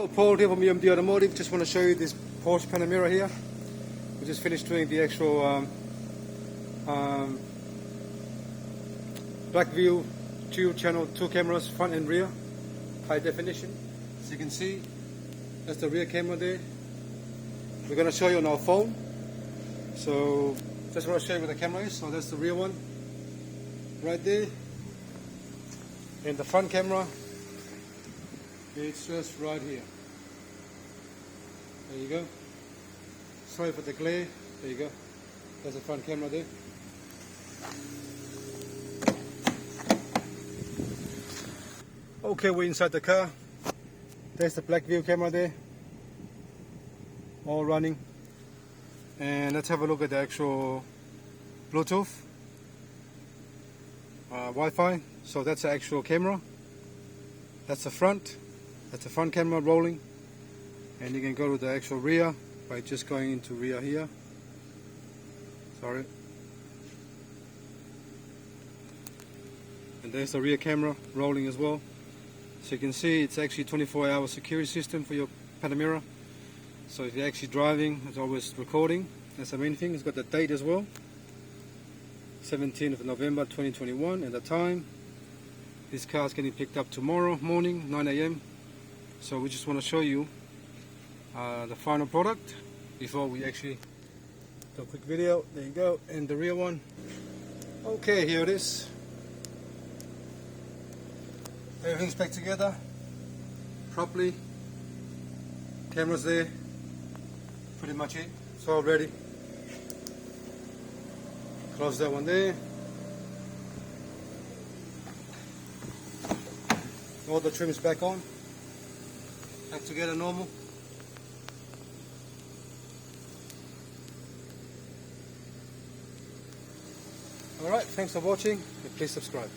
Hello, Paul here from EMD Automotive. Just want to show you this Porsche Panamera here. We just finished doing the actual Blackvue dual channel, 2 cameras, front and rear, high definition. As you can see, that's the rear camera there. We're going to show you on our phone. So just want to show you where the camera is. So that's the rear one right there. And the front camera, it's just right here. There you go. Sorry for the glare. There you go. There's the front camera there. Okay, we're inside the car. There's the Blackvue camera there. All running. And let's have a look at the actual Bluetooth. Wi-Fi. So that's the actual camera. That's the front. That's the front camera rolling. And you can go to the actual rear by just going into rear here. Sorry. And there's the rear camera rolling as well. So you can see it's actually 24-hour security system for your Panamera. So if you're actually driving, it's always recording. That's the main thing. It's got the date as well. 17th of November 2021 and the time. This car is getting picked up tomorrow morning, 9 AM. So we just want to show you the final product before we actually do a quick video. There you go. And the rear one. Okay, here it is. Everything's back together properly. Cameras there. Pretty much it. It's all ready. Close that one there. All the trims back on. Back together normal. Alright, thanks for watching and please subscribe.